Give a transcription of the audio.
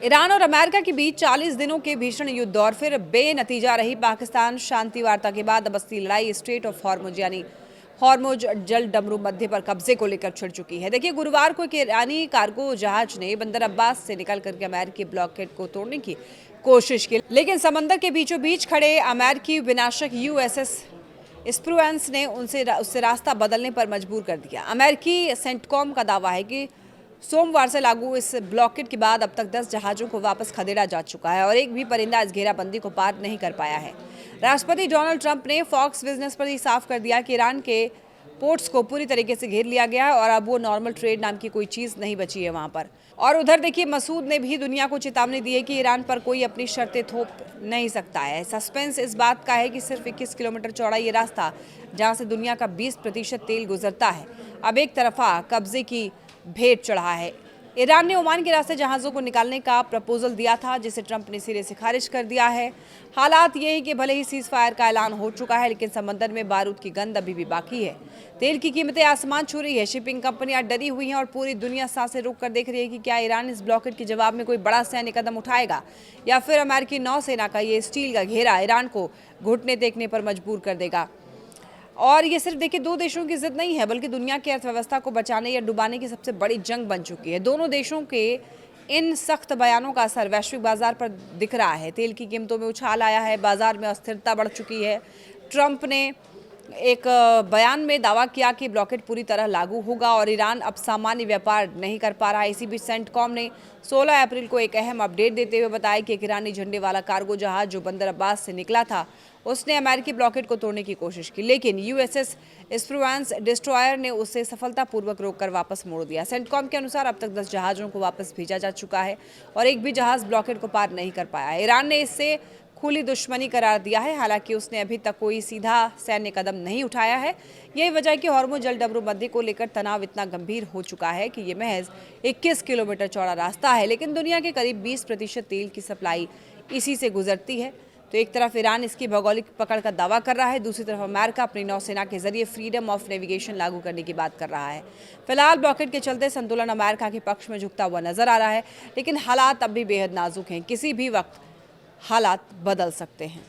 Iran और America के बीच 40 दिनों के भीषण युद्ध और फिर बेनतीजा रही पाकिस्तान शांति वार्ता के बाद अब असली लड़ाई स्ट्रेट ऑफ हॉर्मुज यानी हॉर्मुज जल डमरू मध्य पर कब्जे को लेकर छिड़ चुकी है। देखिए, गुरुवार को एक ईरानी कार्गो जहाज ने बंदर अब्बास से निकल करके अमेरिकी ब्लॉकेड को तोड़ने की कोशिश की, लेकिन समंदर के बीचों बीच खड़े अमेरिकी विनाशक यूएसएस स्प्रूएंस ने उससे रास्ता बदलने पर मजबूर कर दिया। अमेरिकी सेंटकॉम का दावा है कि सोमवार से लागू इस ब्लॉकेड के बाद अब तक 10 जहाजों को वापस खदेड़ा जा चुका है और एक भी परिंदा इस घेराबंदी को पार नहीं कर पाया है। राष्ट्रपति डोनाल्ड ट्रंप ने फॉक्स बिजनेस पर ही साफ कर दिया कि ईरान के पोर्ट्स को पूरी तरीके से घेर लिया गया है और अब वो नॉर्मल ट्रेड नाम की कोई चीज़ नहीं बची है वहाँ पर। और उधर देखिए, मसूद ने भी दुनिया को चेतावनी दी है कि ईरान पर कोई अपनी शर्तें थोप नहीं सकता है। सस्पेंस इस बात का है कि सिर्फ 21 किलोमीटर चौड़ा ये रास्ता, जहाँ से दुनिया का 20% तेल गुजरता है, अब एक तरफा कब्जे की भेंट चढ़ा है। ईरान ने ओमान के रास्ते जहाज़ों को निकालने का प्रपोजल दिया था, जिसे ट्रंप ने सिरे से खारिज कर दिया है। हालात ये है कि भले ही सीज फायर का ऐलान हो चुका है, लेकिन समंदर में बारूद की गंध अभी भी बाकी है। तेल की कीमतें आसमान छू रही है। शिपिंग कंपनियां डरी हुई हैं और पूरी दुनिया सांसें रोक कर देख रही है कि क्या ईरान इस ब्लॉकेड के जवाब में कोई बड़ा सैन्य कदम उठाएगा या फिर अमेरिकी नौसेना का ये स्टील का घेरा ईरान को घुटने टेकने पर मजबूर कर देगा। और ये सिर्फ देखिए, दो देशों की जिद नहीं है, बल्कि दुनिया की अर्थव्यवस्था को बचाने या डुबाने की सबसे बड़ी जंग बन चुकी है। दोनों देशों के इन सख्त बयानों का असर वैश्विक बाजार पर दिख रहा है। तेल की कीमतों में उछाल आया है, बाजार में अस्थिरता बढ़ चुकी है। ट्रंप ने एक बयान में दावा किया कि ब्लॉकेड पूरी तरह लागू होगा और ईरान अब सामान्य व्यापार नहीं कर पा रहा है। इसी बीच सेंटकॉम ने 16 अप्रैल को एक अहम अपडेट देते हुए बताया कि एक ईरानी झंडे वाला कार्गो जहाज जो बंदर अब्बास से निकला था, उसने अमेरिकी ब्लॉकेड को तोड़ने की कोशिश की, लेकिन यूएसएस स्प्रूएंस डिस्ट्रॉयर ने उसे सफलतापूर्वक रोककर वापस मोड़ दिया। सेंटकॉम के अनुसार अब तक 10 जहाज़ों को वापस भेजा जा चुका है और एक भी जहाज़ ब्लॉकेड को पार नहीं कर पाया है। ईरान ने इससे खुली दुश्मनी करार दिया है, हालांकि उसने अभी तक कोई सीधा सैन्य कदम नहीं उठाया है। यही वजह है कि हॉर्मुज जल डमरू मध्य को लेकर तनाव इतना गंभीर हो चुका है कि ये महज 21 किलोमीटर चौड़ा रास्ता है, लेकिन दुनिया के करीब 20% तेल की सप्लाई इसी से गुजरती है। तो एक तरफ ईरान इसकी भौगोलिक पकड़ का दावा कर रहा है, दूसरी तरफ अमेरिका अपनी नौसेना के जरिए फ्रीडम ऑफ नेविगेशन लागू करने की बात कर रहा है। फिलहाल ब्लॉकेड के चलते संतुलन अमेरिका के पक्ष में झुकता हुआ नजर आ रहा है, लेकिन हालात अब भी बेहद नाजुक हैं। किसी भी वक्त हालात बदल सकते हैं।